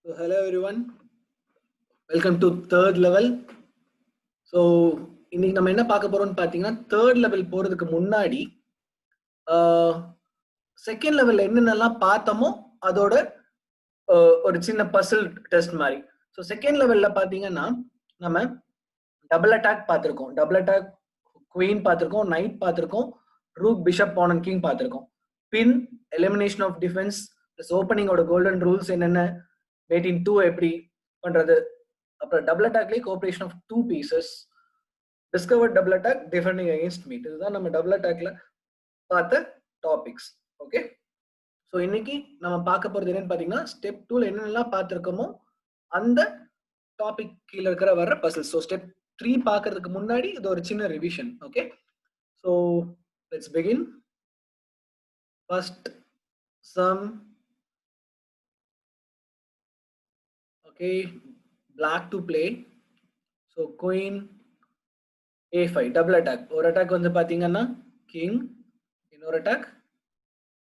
So hello everyone, welcome to third level. So இன்னைக்கு நம்ம என்ன பார்க்க போறோம்னு பார்த்தீங்கன்னா தேர்ட் லெவல் போறதுக்கு முன்னாடி செகண்ட் லெவல்ல என்னென்னலாம் பார்த்தோமோ அதோட ஒரு சின்ன பசில் டெஸ்ட் மாதிரி. ஸோ செகண்ட் லெவல்ல பார்த்தீங்கன்னா நம்ம டபுள் அட்டாக் பார்த்துருக்கோம், டபுள் அட்டாக் குவீன் பார்த்துருக்கோம், நைட் பார்த்துருக்கோம், rook bishop pawn and king பார்த்துருக்கோம். Pin elimination of defence plus ஓப்பனிங்கோட கோல்டன் ரூல்ஸ் என்னென்ன, வெயிட்டிங் 2 எப்படி பண்றது, அப்புறம் டபுள் அட்டாக்லேயே cooperation of 2 pieces, discovered double attack, defending against mate. இதுதான் நம்ம டபுள் அட்டாக்ல பார்த்த டாபிக்ஸ். ஓகே, ஸோ இன்னைக்கு நம்ம பார்க்க போறது என்னன்னு பார்த்தீங்கன்னா ஸ்டெப் 2ல என்னென்னலாம் பார்த்துருக்கோமோ அந்த டாபிக் கீழே இருக்கிற வர்ற பசில். ஸோ ஸ்டெப் 3 பார்க்கறதுக்கு முன்னாடி இது ஒரு சின்ன revision. Okay, so let's begin. First sum. Okay, black to play. So queen a5 double attack. ஒரு அட்டாக் வந்து பார்த்தீங்கன்னா கிங், இன்னொரு அட்டாக்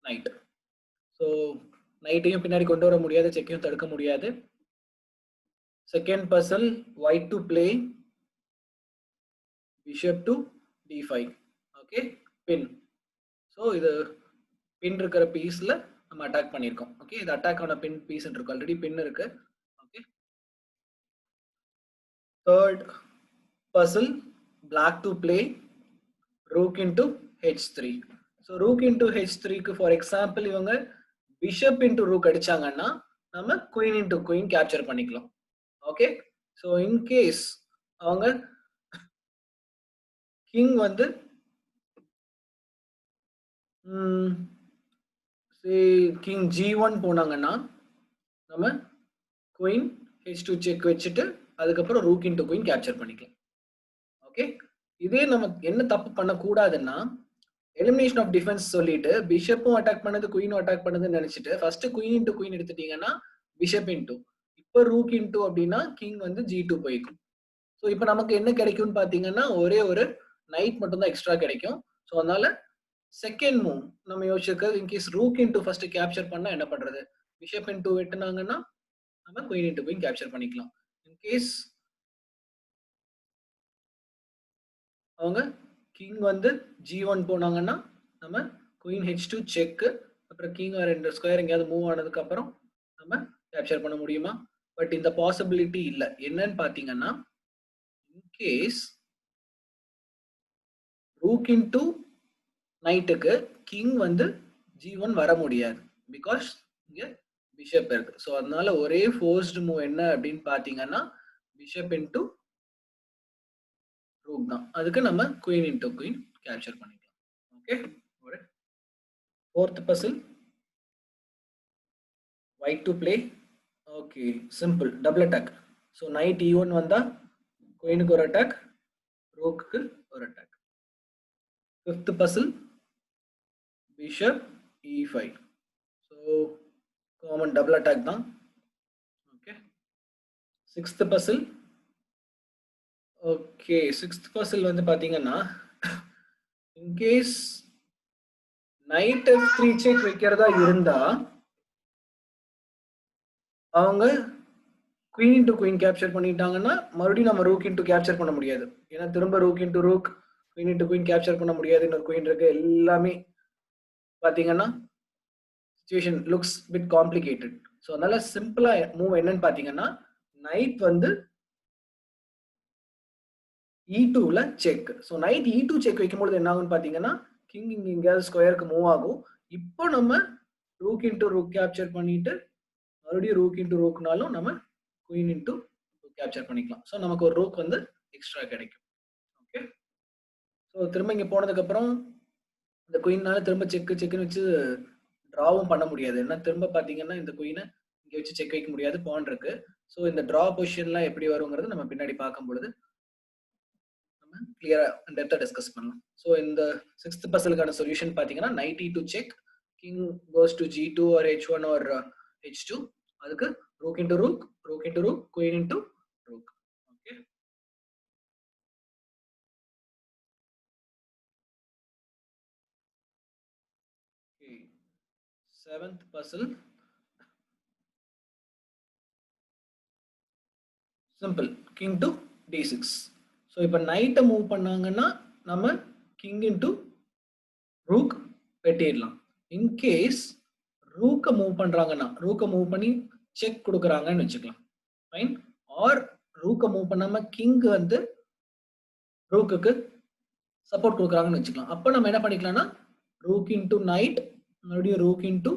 நைட். ஸோ நைட்டையும் பின்னாடி கொண்டு வர முடியாது, செக்கையும் தடுக்க முடியாது. Second puzzle white to play bishop to d5. Okay, pin. So இது பின் இருக்கிற பீஸ்ல நம்ம அட்டாக் பண்ணியிருக்கோம். ஓகே, இது அட்டாக் ஆன பின் பீஸ் இருக்கு, ஆல்ரெடி பின் இருக்கு. Okay, third puzzle black to play rook into h3. So rook into h3க்கு ஃபார் எக்ஸாம்பிள் இவங்க பிஷப் into rook அடிச்சாங்கன்னா நம்ம queen into queen கேப்சர் பண்ணிக்கலாம். ஓகே, ஸோ இன்கேஸ் அவங்க கிங் வந்து கிங் g1 போனாங்கன்னா நம்ம குயின் h2 செக் வச்சுட்டு அதுக்கப்புறம் ரூக் இன்டு குயின் கேப்சர் பண்ணிக்கலாம். ஓகே, இதே நம்ம என்ன தப்பு பண்ணக்கூடாதுன்னா எலிமினேஷன் ஆஃப் டிஃபென்ஸ் சொல்லிட்டு பிஷப்பும் அட்டாக் பண்ணது குயினும் அட்டாக் பண்ணதுன்னு நினைச்சிட்டு ஃபர்ஸ்ட் குயின் இன்டு குயின் எடுத்துட்டீங்கன்னா பிஷப் இன்டு, இப்போ ரூக் இன்டு அப்படின்னா கிங் வந்து g2 போய்க்கும். ஸோ இப்போ நமக்கு என்ன கிடைக்கும்னு பார்த்தீங்கன்னா ஒரே ஒரு நைட் மட்டும் தான் எக்ஸ்ட்ரா கிடைக்கும். ஸோ அதனால செகண்ட் மூவ் நம்ம யோசிச்சிருக்கிறது, in case rook into first capture பண்ணா என்ன பண்றது, பிஷப் இன்டு வெட்டினாங்கன்னா நம்ம குயின் இன்டு குயின் கேப்சர் பண்ணிக்கலாம். இன்கேஸ் அவங்க கிங் வந்து g1 போனாங்கன்னா நம்ம குயின் h2 செக், அப்புறம் கிங் ரெண்டு ஸ்கொயர் எங்கேயாவது மூவ் ஆனதுக்கு அப்புறம் நம்ம கேப்சர் பண்ண முடியுமா? பட் இந்த பாசிபிலிட்டி இல்லை. என்னன்னு பார்த்தீங்கன்னா இன்கேஸ் ரூக் இன்டு நைட்டுக்கு கிங் வந்து g1 வர முடியாது, பிகாஸ் இங்க பிஷப் இருக்கு. ஸோ அதனால ஒரே ஃபோர்ஸ்டு மூவ் என்ன அப்படின்னு பார்த்தீங்கன்னா பிஷப் இன்டு ரூக் தான். அதுக்கு நம்ம குயின் இன்டு குயின் கேப்சர் பண்ணிக்கலாம். ஓகே, ஒரு fourth puzzle white to play. Okay, simple double attack. So knight e1 வந்தா குயினுக்கு ஒரு அட்டாக், ரூக்கு ஒரு attack. Fifth puzzle bishop e5. So common double attack தான். Okay, sixth puzzle. Okay, sixth puzzle வந்து பாத்தீங்கன்னா இன்கேஸ் நைட் f3 செக் வைக்கிறதா இருந்தா அவங்க குயின் இன்டு குயின் கேப்சர் பண்ணிட்டாங்கன்னா மறுபடியும் நம்ம ரூக் இன்டு கேப்சர் பண்ண முடியாது. ஏன்னா திரும்ப rook into rook, queen into queen capture பண்ண முடியாது. இன்னொரு குயின் இருக்கு. எல்லாமே பாத்தீங்கன்னா situation looks bit complicated. So அதனால சிம்பிளா மூவ் என்னன்னு பாத்தீங்கன்னா நைட் வந்து e2ல check. So knight e2 check வைக்கும்போது என்ன ஆகும்னு பாத்தீங்கன்னா கிங் இங்க எங்கேயாவது ஸ்கொயருக்கு மூவ் ஆகும். இப்போ நம்ம ரூக் இன்டு ரூக் கேப்சர் பண்ணிட்டு மறுபடியும் ரூக் இன்டு ரூக்னாலும் நம்ம குயின் இன்டு கேப்சர் பண்ணிக்கலாம். ஸோ நமக்கு ஒரு ரூக் வந்து எக்ஸ்ட்ரா கிடைக்கும். ஓகே, ஸோ திரும்ப இங்க போனதுக்கு அப்புறம் இந்த குயின்னால திரும்ப செக்குன்னு வச்சு டிராவும் பண்ண முடியாது. ஏன்னா திரும்ப பாத்தீங்கன்னா இந்த குயினை இங்க வச்சு செக் வைக்க முடியாது, பான் இருக்கு. ஸோ இந்த டிரா பொசிஷன்லாம் எப்படி வருங்கிறது நம்ம பின்னாடி பார்க்கும் பொழுது நம்ம கிளியரா டெப்தா டிஸ்கஸ் பண்ணலாம். ஸோ இந்த சிக்ஸ்த் பசலுக்கான சொல்யூஷன் பாத்தீங்கன்னா knight e2 check, king goes to g2 or h1 or h2. அதுக்கு rook into rook, rook into rook, queen into rook. Okay, seventh puzzle simple king to d6. So இப்போ நைட்டை move பண்ணாங்கன்னா நம்ம king into rook வெட்டிடலாம். In case ரூக்கை move பண்றாங்கன்னா ரூக்கை move பண்ணி செக் கொடுக்குறாங்கன்னு வச்சுக்கலாம். ஃபைன். ஆர் ரூக்கை மூவ் பண்ணாம கிங் வந்து ரூக்குக்கு சப்போர்ட் கொடுக்குறாங்கன்னு வச்சுக்கலாம். அப்போ நம்ம என்ன பண்ணிக்கலாம்னா ரூக் இன்டு நைட், மறுபடியும் rook into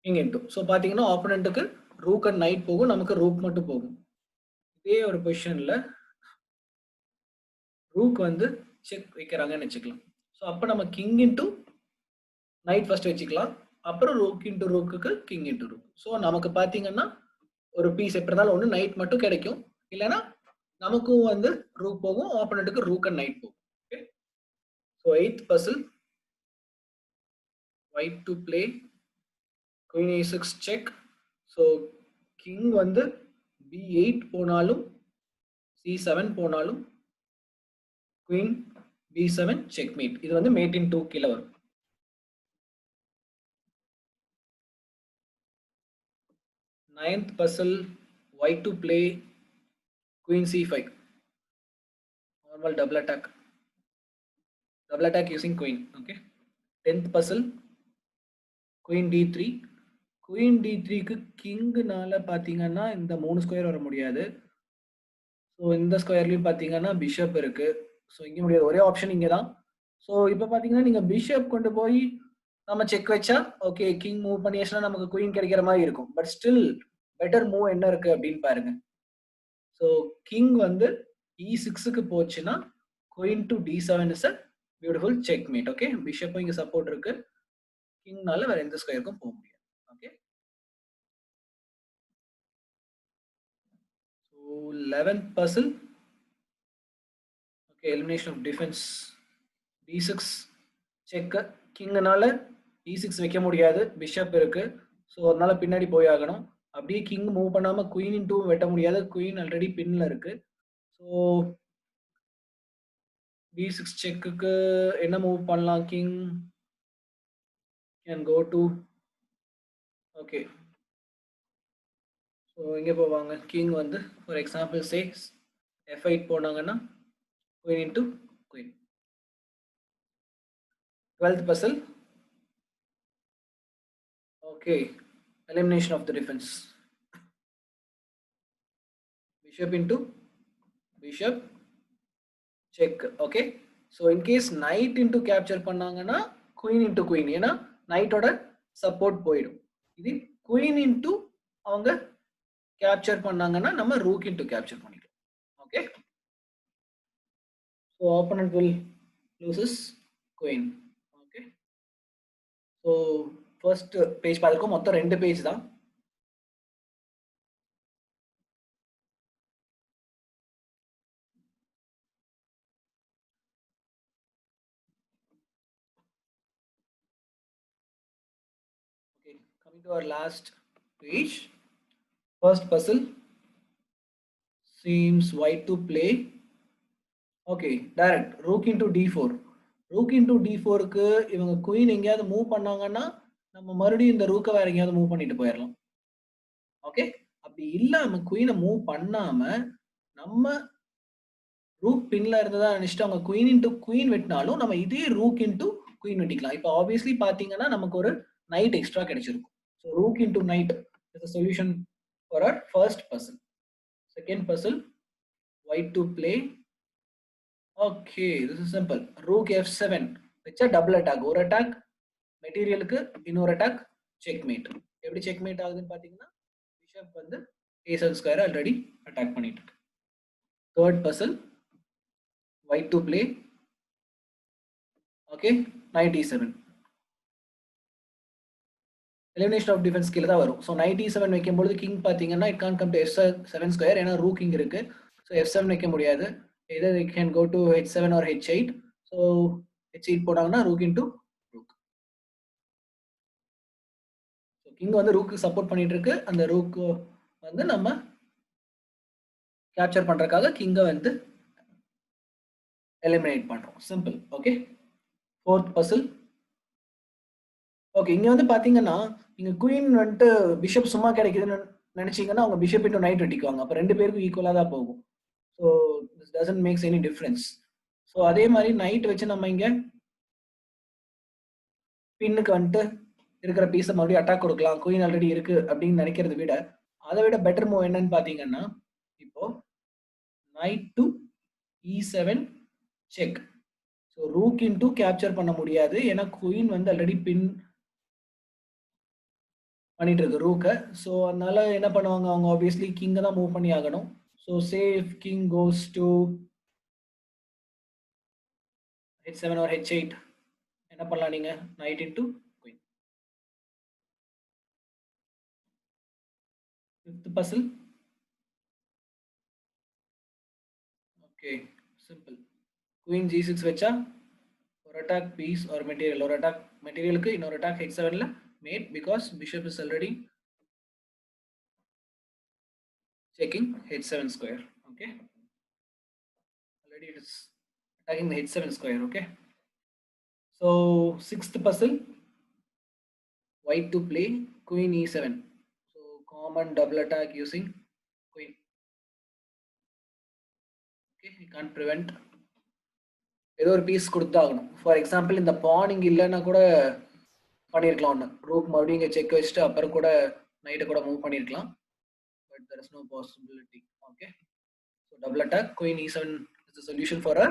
king into. So பார்த்தீங்கன்னா ஆப்போனண்ட்டுக்கு ரூக் அண்ட் நைட் போகும், நமக்கு ரூக் மட்டும் போகும். இதே ஒரு பொசிஷன்ல ரூக் வந்து செக் வைக்கிறாங்கன்னு வச்சுக்கலாம். ஸோ அப்போ நம்ம கிங் இன்டு நைட் ஃபர்ஸ்ட் வச்சுக்கலாம், அப்புறம் ரூக் இன்டு ரூக்குக்கு கிங் இன்டு ரூக். ஸோ நமக்கு பார்த்தீங்கன்னா ஒரு பீஸ் எப்படி இருந்தாலும் ஒன்று நைட் மட்டும் கிடைக்கும், இல்லைன்னா நமக்கும் வந்து ரூக் போகும், ஆப்போனண்ட்டுக்கு ரூக் அண்ட் நைட் போகும். Okay. So 8th puzzle, white to play queen a6 check. So king வந்து b8 போனாலும் c7 போனாலும் queen b7 checkmate. இது வந்து மேட் இன் 2 கீழே வரும். 9th puzzle, white to play queen c5, normal double attack using queen. Okay. 10th puzzle, queen d3. queen d3 க்கு கிங்னால பாத்தீங்கன்னா இந்த 3 ஸ்கொயர் வர முடியாது. ஸோ இந்த ஸ்கொயர்லயும் பாத்தீங்கன்னா பிஷப் இருக்கு. ஸோ இங்க முடியாது, ஒரே ஆப்ஷன் இங்க தான். ஸோ இப்போ பாத்தீங்கன்னா நீங்க பிஷப் கொண்டு போய் நம்ம செக் வச்சா ஓகே, கிங் மூவ் பண்ணியாச்சுன்னா நமக்கு குயின் கிடைக்கிற மாதிரி இருக்கும். பட் ஸ்டில் பெட்டர் மூவ் என்ன இருக்கு அப்படின்னு பாருங்க. ஸோ கிங் வந்து e6க்கு போச்சுன்னா queen to d7 is a beautiful checkmate. Okay. பிஷப்பும் இங்க சப்போர்ட் இருக்கு, கிங்னால வேற எந்த ஸ்கொயருக்கும் போக முடியாது. Okay. So 11th puzzle, okay, elimination of defence. d6 check, கிங்னால e6 வைக்க முடியாது, பிஷப் இருக்கு. ஸோ அதனால பின்னாடி போய் ஆகணும். அப்படியே கிங் மூவ் பண்ணாம குயின் இன்டூ வெட்ட முடியாது, குயின் ஆல்ரெடி பின்ல இருக்கு. ஸோ d6 செக்குக்கு என்ன மூவ் பண்ணலாம்? King can go to, okay, so இங்கே போவாங்க. கிங் வந்து ஃபார் எக்ஸாம்பிள் சே f8 போனாங்கன்னா queen into queen. 12th puzzle, okay, elimination of the defense. Bishop into bishop check. Okay. So in case knight into capture பண்ணாங்கன்னா queen into queen, ஏன்னா knightோட support போயிடும். இது queen into அவங்க capture பண்ணாங்கன்னா நம்ம rook into capture பண்ணிக்கலாம். Okay. So opponent will loses queen. Okay. So first page பார்த்துக்கோ, மொத்தம் 2 பேஜ் தான். Okay, coming to our last page. First puzzle, seems white to play. Okay, direct rook into d4. rook into d4 க்கு இவங்க queen எங்கயாவது move பண்ணாங்கன்னா நம்ம மறுபடியும் இந்த ரூக்கை வேற எங்கயாவது மூவ் பண்ணிட்டு போயிடலாம். ஓகே. அப்படி இல்லாம குயினை மூவ் பண்ணாம நம்ம ரூக் பின்ல இருந்ததா நினைச்சிட்டு அவங்க குயின் இன்டு குயின் வெட்டினாலும் நம்ம இதே ரூக் இன்டு குயின் வெட்டிக்கலாம். இப்போ ஆப்வியஸ்லி பாத்தீங்கன்னா நமக்கு ஒரு நைட் எக்ஸ்ட்ரா கிடைச்சிருக்கும். So rook into night is a solution for our first puzzle. Second puzzle, white to play. Okay, this is simple. Rook f7 வச்சா double attack, ஒரு attack மெட்டீரியலுக்கு, இன்னொரு attack checkmate. எப்படி செக்மேட் ஆகுதுன்னு பாத்தீங்கன்னா பிஷப் வந்து a7 square already attack பண்ணிட்டு இருக்கு. Third puzzle, white to play. Okay, knight e7. Elimination of defense கீழ தான் வரும். ஸோ knight e7 வைக்கும்போது கிங் பாத்தீங்கன்னா it can't come to f7 square, ஏன்னா ரூக் இங்க இருக்கு. ஸோ f7 வைக்க முடியாது. either it can go to h7 or h8. So h8 போனாங்கன்னா rook into rook. So king வந்து ரூக்கு சப்போர்ட் பண்ணிட்டு இருக்கு. அந்த ரூக் வந்து நம்ம கேப்சர் பண்றதுக்காக கிங்கை வந்து எலிமினேட் பண்றோம். Simple. Okay. Fourth puzzle. Okay, இங்க வந்து பாத்தீங்கன்னா இங்க குயின் வந்துட்டு பிஷப் சும்மா கிடைக்குதுன்னு நினைச்சீங்கன்னா அவங்க பிஷப் இன்டு நைட் வெட்டிக்குவாங்க. அப்ப 2 பேருக்கும் ஈக்குவலா தான் போகும். So this doesn't maths any difference. So அதே மாதிரி நைட் வச்சு நம்ம இங்க பின்னுக்கு வந்துட்டு இருக்கிற பீஸை மறுபடியும் அட்டாக் கொடுக்கலாம், குயின் ஆல்ரெடி இருக்கு அப்படின்னு நினைக்கிறத விட அதை விட பெட்டர் மூவ் என்னன்னு பாத்தீங்கன்னா இப்போ night to E7 check. So rook into capture பண்ண முடியாது, ஏன்னா குயின் வந்து ஆல்ரெடி பின் பண்ணிட்டு இருக்கு ரூக்கை. ஸோ அதனால என்ன பண்ணுவாங்க, அவங்க ஆப்வியஸ்லி கிங்கை தான் மூவ் பண்ணி ஆகணும். So safe king goes to H7 or H8. என்ன பண்ணலாம் நீங்க, knight into queen. Fifth puzzle. Okay simple. Queen G6 வச்சா ஒரு அட்டாக் பீஸ் ஒரு மெட்டீரியல், ஒரு அட்டாக் மெட்டீரியலுக்கு இன்னொரு அட்டாக் H7ல mate, because bishop is already checking H7 square. Okay, already it is attacking the H7 square. Okay, so sixth puzzle, white to play queen E7. So common double attack using queen. Okay, you can't prevent. ஏதோ ஒரு piece கொடுத்தாகணும். For example இந்த பான் இங்கே இல்லைன்னா கூட பண்ணியிருக்கலாம் ஒன்று, rook மறுபடியும் இங்கே செக் வச்சுட்டு அப்புறம் கூட நைட்டை கூட மூவ் பண்ணியிருக்கலாம். But there is no possibility. Okay, so double attack queen E7 is the solution for our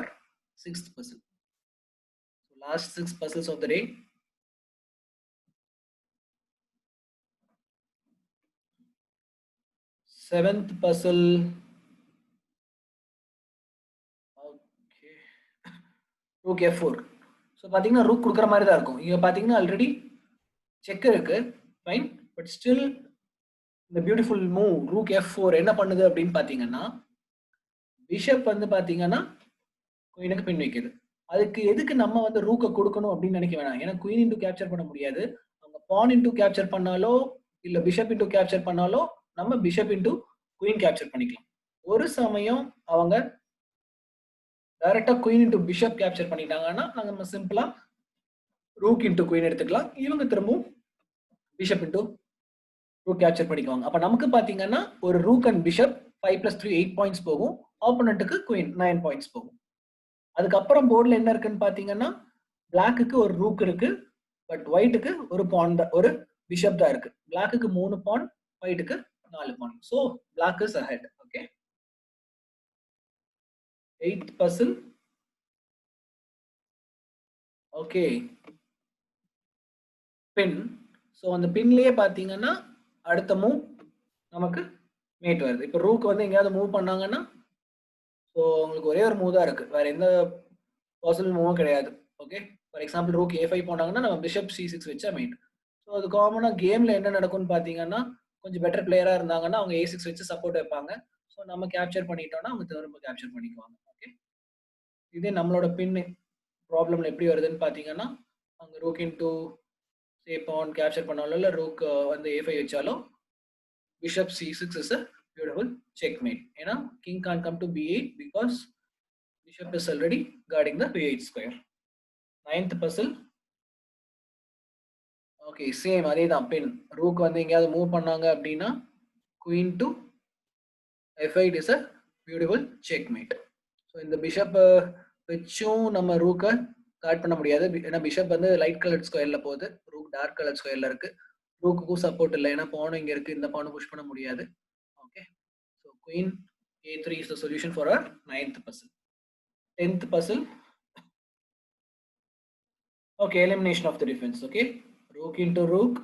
sixth puzzle. So last 6 puzzles of the day. Seventh puzzle. Okay, rook F4. So பார்த்தீங்கன்னா rook கொடுக்குற மாதிரி தான் இருக்கும். இங்கே பார்த்தீங்கன்னா already check இருக்கு, fine. But still இந்த beautiful move rook F4 என்ன பண்ணுது அப்படின்னு பார்த்தீங்கன்னா, பிஷப் வந்து பார்த்தீங்கன்னா குயினுக்கு பின் வைக்குது. அதுக்கு எதுக்கு நம்ம வந்து ரூக்கை கொடுக்கணும் அப்படின்னு நினைக்க வேணாம், ஏன்னா குயின் இன்டூ கேப்சர் பண்ண முடியாது. அவங்க பான் இன்டூ கேப்சர் பண்ணாலோ இல்லை பிஷப் இன்டூ கேப்சர் பண்ணாலோ நம்ம பிஷப் இன்டூ குயின் கேப்சர் பண்ணிக்கலாம். ஒரு சமயம் அவங்க டைரக்டா குயின் இன்டூ பிஷப் கேப்சர் பண்ணிட்டாங்கன்னா நம்ம சிம்பிளா ரூக் இன்டூ குயின் எடுத்துக்கலாம். இவங்க திரும்பவும் பிஷப் இன்டூ ரூக் கேப்சர் பண்ணிக்குவாங்க. அப்ப நமக்கு பாத்தீங்கன்னா ஒரு ரூக் அண்ட் பிஷப் 5+3 8 பாயிண்ட்ஸ் போகும், ஆப்போனண்ட்டுக்கு குயின் 9 பாயிண்ட்ஸ் போகும். அதுக்கப்புறம் போர்டில் என்ன இருக்குன்னு பாத்தீங்கன்னா, பிளாக்குக்கு ஒரு ரூக் இருக்கு, பட் ஒயிட்டுக்கு ஒரு பான் தான், ஒரு பிஷப் தான் இருக்கு. பிளாக்குக்கு 3 பான், ஒயிட்டுக்கு 4 pawn. So black is ahead. Okay, 8th puzzle. Okay, pin. So அந்த பின்லயே பாத்தீங்கன்னா அடுத்த மூவ் நமக்கு மேட் வருது. இப்போ ரூக் வந்து எங்கேயாவது மூவ் பண்ணாங்கன்னா, ஸோ உங்களுக்கு ஒரே ஒரு மூவ் தான் இருக்கு, வேற எந்த பாசிபிள் மூவும் கிடையாது. Okay, for example rook A5 போனாங்கன்னா நம்ம பிஷப் C6 வச்சா மேட். ஸோ அது காமனாக கேம்ல என்ன நடக்கும்னு பார்த்தீங்கன்னா, கொஞ்சம் பெட்டர் பிளேயராக இருந்தாங்கன்னா அவங்க A6 வச்சு சப்போர்ட் வைப்பாங்க. ஸோ நம்ம கேப்சர் பண்ணிட்டோம்னா அவங்க திரும்ப கேப்சர் பண்ணிக்குவாங்க. ஓகே, இதே நம்மளோட பின் ப்ராப்ளம்ல எப்படி வருதுன்னு பார்த்தீங்கன்னா, அவங்க ரூக் இன்டூ சே பான் கேப்சர் பண்ணாலும் இல்லை ரூக் வந்து A5 வச்சாலும் bishop C6 is a beautiful checkmate. ஏன்னா king can't come to B8 because bishop is already guarding the B8 square. 9th puzzle. Okay, same அதே தான் பின். ரூக் வந்து எங்கேயாவது மூவ் பண்ணாங்க அப்படின்னா queen to F8 is a beautiful checkmate. So இந்த bishop வச்சும் நம்ம ரூக்கை காட் பண்ண முடியாது, ஏன்னா பிஷப் வந்து லைட் கலர் ஸ்கொயர்ல போகுது, ரூக் டார்க் கலர் ஸ்கொயர்ல இருக்கு. ரூக்குக்கும் சப்போர்ட் இல்லை, ஏன்னா பானும் இங்க இருக்கு, இந்த பானும் புஷ் பண்ண முடியாது. Okay, so queen A3 is the solution for our 9th puzzle. 10th puzzle. Okay, elimination of the defense. Okay, rook into rook,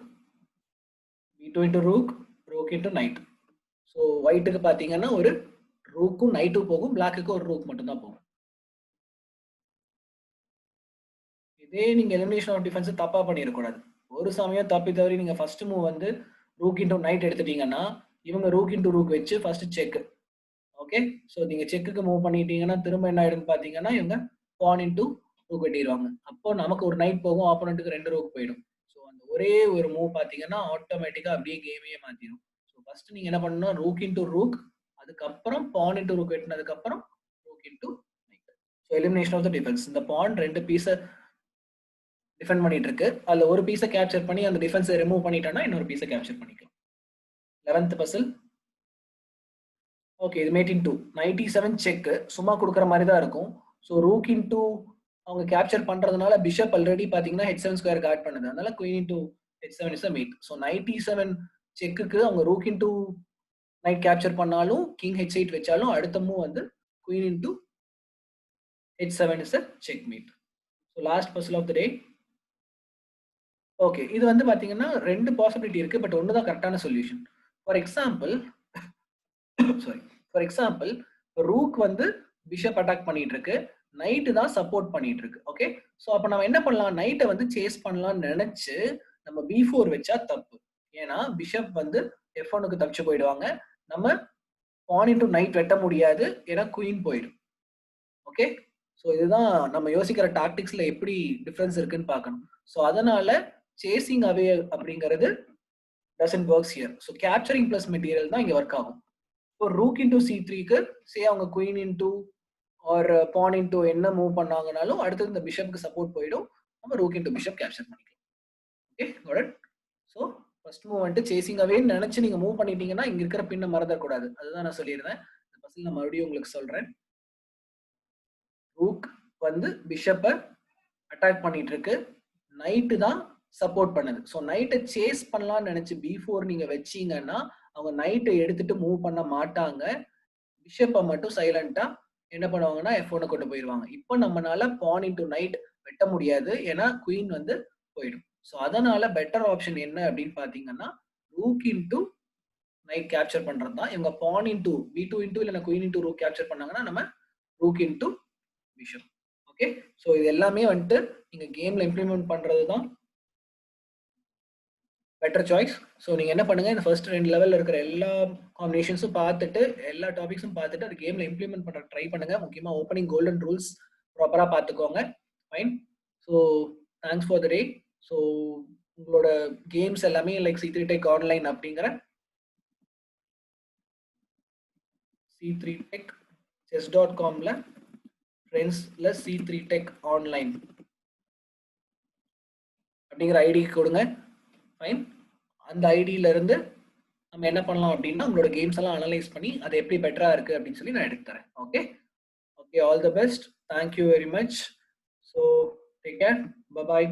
B2 into rook, rook into knight. So ஒயிட்டுக்கு பார்த்தீங்கன்னா ஒரு ரூக்கும் நைட்டும் போகும், பிளாக்குக்கு ஒரு ரூக் மட்டும் தான் போகும். இதே நீங்க எலிமினேஷன் ஆஃப் டிஃபென்ஸ் தப்பா பண்ணிடக்கூடாது. ஒரு சமயம் தப்பி தவறி நீங்க ஃபர்ஸ்ட் மூவ் வந்து ரூக் இன்டூ நைட் எடுத்துட்டீங்கன்னா இவங்க ரூக் இன்டூ ரூக் வச்சு ஃபர்ஸ்ட் செக். ஓகே, ஸோ நீங்க செக்குக்கு மூவ் பண்ணிட்டீங்கன்னா திரும்ப என்ன ஆயிடுன்னு பார்த்தீங்கன்னா இவங்க பான் இன்டூ ரூக் வெட்டிடுவாங்க. அப்போ நமக்கு ஒரு நைட் போகும், ஆப்போனண்ட்டுக்கு 2 ரூக் போயிடும். ஸோ அந்த ஒரே ஒரு மூவ் பார்த்தீங்கன்னா ஆட்டோமேட்டிக்காக அப்படியே கேமையே மாற்றிடும். ஸோ ஃபர்ஸ்ட் நீங்க என்ன பண்ணணும், ரூக் இன்டூ ரூக், அதுக்கப்புறம் பான் இன்டூ ரூக் வெட்டினதுக்கப்புறம் rook into knight. So elimination of the defence. இந்த பான் 2 பீஸை டிஃபெண்ட் பண்ணிட்டு இருக்கு, அதுல ஒரு பீஸை கேப்சர் பண்ணி அந்த டிஃபென்ஸை ரிமூவ் பண்ணிட்டோம்னா இன்னொரு பீஸை கேப்சர் பண்ணிக்கலாம். 11th puzzle. ஓகே, இது மேட் இன் 2 97 செக் சும்மா கொடுக்குற மாதிரி தான் இருக்கும். ஸோ ரூக் இன்டூ அவங்க கேப்சர் பண்றதுனால பிஷப் ஆல்ரெடி பாத்தீங்கன்னா h7 ஸ்கொயர் கார்ட் பண்ணுது, அதனால queen into h7 is mate. So 97 செக்குக்கு அவங்க ரூக் இன்டூ நைட் கேப்சர் பண்ணாலும் கிங் h8 வச்சாலும் அடுத்த மூவ் வந்து queen into h7 is check mate. So last puzzle of the day. Okay, இது வந்து பாத்தீங்கன்னா ரெண்டு பாசிபிலிட்டி இருக்கு, பட் ஒன்று தான் கரெக்டான சொல்யூஷன். ஃபார் எக்ஸாம்பிள் ரூக் வந்து பிஷப் அட்டாக் பண்ணிட்டு இருக்கு, நைட்டு தான் சப்போர்ட் பண்ணிட்டு இருக்கு. ஓகே, ஸோ அப்போ நம்ம என்ன பண்ணலாம், நைட்டை வந்து சேஸ் பண்ணலாம்னு நினைச்சு நம்ம b4 வச்சா தப்பு. ஏன்னா பிஷப் வந்து f1க்கு தப்பிச்சு போயிடுவாங்க, நம்ம பான் இன்டூ நைட் வெட்ட முடியாது, ஏன்னா குயின் போயிடும். ஓகே, ஸோ இதுதான் நம்ம யோசிக்கிற டாக்டிக்ஸ்ல எப்படி டிஃபரன்ஸ் இருக்குன்னு பார்க்கணும். ஸோ அதனால சேசிங் அவே அப்படிங்கிறது doesn't works here. So capturing plus material தான் இங்க ஒர்க் ஆகும். இப்போ ரூக் இன்டூ c3க்கு சே அவங்க குயின் இன்டூ ஆர் பான் இன்டூ என்ன மூவ் பண்ணாங்கனாலும் அடுத்து இந்த பிஷப்க்கு சப்போர்ட் போயிடும், நம்ம ரூக் இன்டூ பிஷப் கேப்சர் பண்ணிக்கலாம். Okay, got it. So first move வந்துட்டு சேசிங் அவே நினைச்சு நீங்க மூவ் பண்ணிட்டீங்கன்னா இங்க இருக்கிற பின்ன மறந்துடக்கூடாது, அதுதான் நான் சொல்லியிருந்தேன். இந்த பசில் நான் மறுபடியும் உங்களுக்கு சொல்றேன். ரூக் வந்து பிஷப்பை அட்டாக் பண்ணிட்டு இருக்கு, நைட்டு தான் சப்போர்ட் பண்ணுது. ஸோ நைட்டை சேஸ் பண்ணலாம்னு நினைச்சு b4 நீங்க வச்சீங்கன்னா அவங்க நைட்டை எடுத்துட்டு மூவ் பண்ண மாட்டாங்க, பிஷப்பை மட்டும் சைலண்டா என்ன பண்ணுவாங்கன்னா f1 கொண்டு போயிடுவாங்க. இப்போ நம்மளால பான் இன்டூ நைட் வெட்ட முடியாது, ஏன்னா குயின் வந்து போயிடும். ஸோ அதனால பெட்டர் ஆப்ஷன் என்ன அப்படின்னு பாத்தீங்கன்னா ரூக் இன்டூ நைட் கேப்சர் பண்றது தான். இவங்க பான் இன்டூ b2 இன்டூ இல்லைன்னா குயின் இன்டூ ரூக் கேப்சர் பண்ணாங்கன்னா நம்ம rook into bishop. Okay, so இது எல்லாமே வந்துட்டு நீங்க கேம்ல இம்ப்ளிமெண்ட் பண்றது தான் பெட்டர் சாய்ஸ். ஸோ நீங்க என்ன பண்ணுங்க, இந்த ஃபர்ஸ்ட் 2 லெவல்ல இருக்கிற எல்லா காம்பினேஷன்ஸும் பார்த்துட்டு எல்லா டாபிக்ஸும் பார்த்துட்டு அது கேம்ல இம்ப்ளிமெண்ட் பண்ண ட்ரை பண்ணுங்க. முக்கியமா ஓப்பனிங் கோல்டன் ரூல்ஸ் ப்ராப்பரா பார்த்துக்கோங்க. Fine. So thanks for the day. So உங்களோட கேம்ஸ் எல்லாமே லைக் C3 Tech ஆன்லைன் அப்படிங்கிற C3 Tech chess.comல ஃப்ரெண்ட்ஸ்ல C3 Tech online அப்படிங்கிற ஐடிக்கு கொடுங்க. ஃபைன். அந்த ஐடியில இருந்து நம்ம என்ன பண்ணலாம் அப்படின்னா உங்களோட கேம்ஸ் எல்லாம் அனலைஸ் பண்ணி அது எப்படி பெட்டரா இருக்கு அப்படின்னு சொல்லி நான் எடுத்து தரேன். Okay okay, all the best. Thank you very much. So take care, bye bye.